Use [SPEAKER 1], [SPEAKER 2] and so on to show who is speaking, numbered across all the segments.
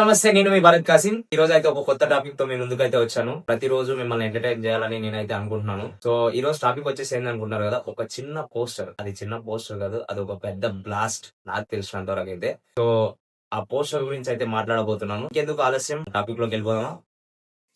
[SPEAKER 1] నమస్తే, నేను మీ భరత్ కాసిం. ఈ రోజు అయితే ఒక కొత్త టాపిక్ తో మీ ముందుకైతే వచ్చాను. ప్రతిరోజు మిమ్మల్ని ఎంటర్టైన్ చేయాలని నేనైతే అనుకుంటున్నాను. సో ఈ రోజు టాపిక్ వచ్చేసి ఏంది అనుకుంటున్నారు కదా, ఒక చిన్న పోస్టర్. అది చిన్న పోస్టర్ కాదు, అది ఒక పెద్ద బ్లాస్ట్ నాకు తెలిసినంత వరకు అయితే. సో ఆ పోస్టర్ గురించి అయితే మాట్లాడబోతున్నాను. ఇంకెందుకు ఆలస్యం, టాపిక్ లోకి వెళ్ళిపోదామా?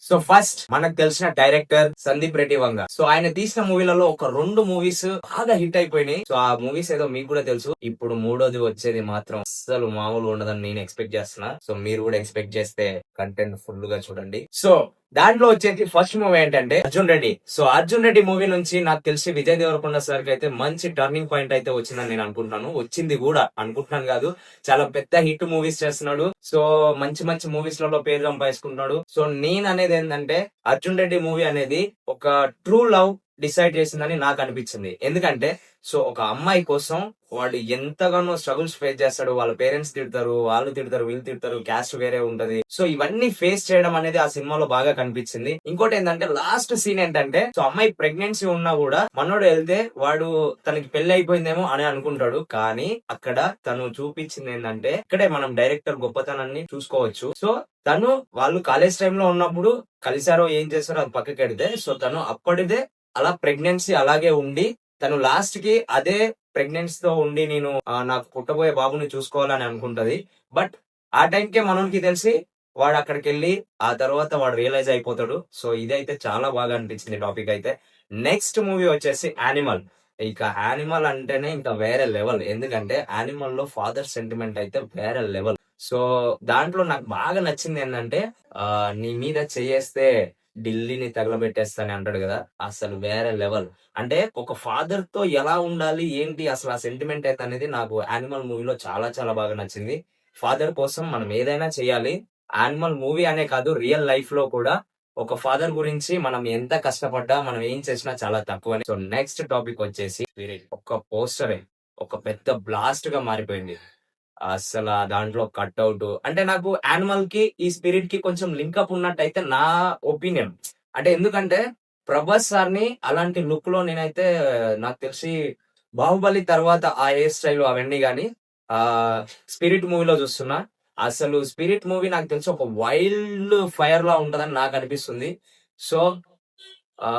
[SPEAKER 1] సో ఫస్ట్ మనకు తెలిసిన డైరెక్టర్ సందీప్ రెడ్డి వంగ. సో ఆయన తీసిన మూవీలలో ఒక 2 మూవీస్ బాగా హిట్ అయిపోయినాయి. సో ఆ మూవీస్ ఏదో మీకు కూడా తెలుసు. ఇప్పుడు మూడోది వచ్చేది మాత్రం అస్సలు మామూలు ఉండదని నేను ఎక్స్పెక్ట్ చేస్తున్నా. సో మీరు కూడా ఎక్స్పెక్ట్ చేస్తే కంటెంట్ ఫుల్ గా చూడండి. సో దాంట్లో వచ్చేసి ఫస్ట్ మూవీ ఏంటంటే అర్జున్ రెడ్డి. సో అర్జున్ రెడ్డి మూవీ నుంచి నాకు తెలిసి విజయ్ దేవరకొండ సార్ కి అయితే మంచి టర్నింగ్ పాయింట్ అయితే వచ్చిందని నేను అనుకుంటున్నాను. వచ్చింది కూడా, అనుకుంటున్నాను కాదు, చాలా పెద్ద హిట్ మూవీస్ చేస్తున్నాడు. సో మంచి మంచి మూవీస్ లలో పేరు సంపాదించుకుంటున్నాడు. సో నేను అనేది ఏంటంటే అర్జున్ రెడ్డి మూవీ అనేది ఒక ట్రూ లవ్ డిసైడ్ చేసిందని నాకు అనిపించింది. ఎందుకంటే సో ఒక అమ్మాయి కోసం వాడు ఎంతగానో స్ట్రగుల్స్ ఫేస్ చేస్తాడు. వాళ్ళ పేరెంట్స్ తిడతారు, వాళ్ళు తిడతారు, వీళ్ళు తిడతారు, క్యాస్ట్ వేరే ఉంటది. సో ఇవన్నీ ఫేస్ చేయడం అనేది ఆ సినిమాలో బాగా కనిపించింది. ఇంకోటి ఏంటంటే లాస్ట్ సీన్ ఏంటంటే, సో అమ్మాయి ప్రెగ్నెన్సీ ఉన్నా కూడా మనోడు వెళ్తే వాడు తనకి పెళ్లి అయిపోయిందేమో అని అనుకుంటాడు. కానీ అక్కడ తను చూపించింది ఏంటంటే, ఇక్కడే మనం డైరెక్టర్ గొప్పతనాన్ని చూసుకోవచ్చు. సో తను వాళ్ళు కాలేజ్ టైంలో ఉన్నప్పుడు కలిసారో ఏం చేస్తారో అది పక్కకి పెడితే, సో తను అప్పటిదే అలా ప్రెగ్నెన్సీ అలాగే ఉండి తను లాస్ట్ కి అదే ప్రెగ్నెన్సీ తో ఉండి నేను నాకు పుట్టబోయే బాబుని చూసుకోవాలని అనుకుంటది. బట్ ఆ టైంకే మనోనికి తెలిసి వాడు అక్కడికి వెళ్ళి ఆ తర్వాత వాడు రియలైజ్ అయిపోతాడు. సో ఇదైతే చాలా బాగా అనిపించింది టాపిక్ అయితే. నెక్స్ట్ మూవీ వచ్చేసి యానిమల్. ఇక యానిమల్ అంటేనే ఇంకా వేరే లెవెల్. ఎందుకంటే యానిమల్ లో ఫాదర్ సెంటిమెంట్ అయితే వేరే లెవెల్. సో దాంట్లో నాకు బాగా నచ్చింది ఏంటంటే, నీ మీద చేయేస్తే ఢిల్లీని తగలబెట్టేస్తాని అంటాడు కదా, అసలు వేరే లెవెల్. అంటే ఒక ఫాదర్ తో ఎలా ఉండాలి ఏంటి అసలు ఆ సెంటిమెంట్ అయితే అనేది నాకు యానిమల్ మూవీలో చాలా చాలా బాగా నచ్చింది. ఫాదర్ కోసం మనం ఏదైనా చేయాలి. యానిమల్ మూవీ అనే కాదు, రియల్ లైఫ్ లో కూడా ఒక ఫాదర్ గురించి మనం ఎంత కష్టపడ్డా మనం ఏం చేసినా చాలా తక్కువ. సో నెక్స్ట్ టాపిక్ వచ్చేసి ఒక పోస్టరే ఒక పెద్ద బ్లాస్ట్ గా మారిపోయింది. అసలు దాంట్లో కట్అవుట్ అంటే నాకు యానిమల్ కి ఈ స్పిరిట్ కి కొంచెం లింకప్ ఉన్నట్టయితే నా ఒపీనియన్. అంటే ఎందుకంటే ప్రభాస్ సార్ ని అలాంటి లుక్ లో నేనైతే నాకు తెలిసి బాహుబలి తర్వాత ఆ హెయిర్ స్టైల్ అవన్నీ గానీ ఆ స్పిరిట్ మూవీలో చూస్తున్నా. అసలు స్పిరిట్ మూవీ నాకు తెలిసి ఒక వైల్డ్ ఫైర్ లా ఉంటదని నాకు అనిపిస్తుంది. సో ఆ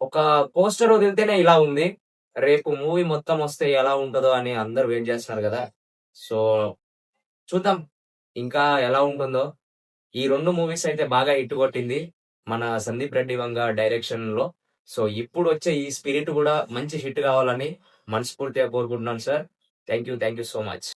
[SPEAKER 1] ఒక పోస్టర్ వదిలితేనే ఇలా ఉంది. రేపు మూవీ మొత్తం వస్తే ఎలా ఉంటదో అని అందరు వెయిట్ చేస్తున్నారు కదా. సో చూద్దాం ఇంకా ఎలా ఉంటుందో. ఈ 2 మూవీస్ అయితే బాగా హిట్ కొట్టింది మన సందీప్ రెడ్డి వంగ డైరెక్షన్ లో. సో ఇప్పుడు వచ్చే ఈ స్పిరిట్ కూడా మంచి హిట్ కావాలని మనస్ఫూర్తిగా కోరుకుంటున్నాను sir. Thank you so much.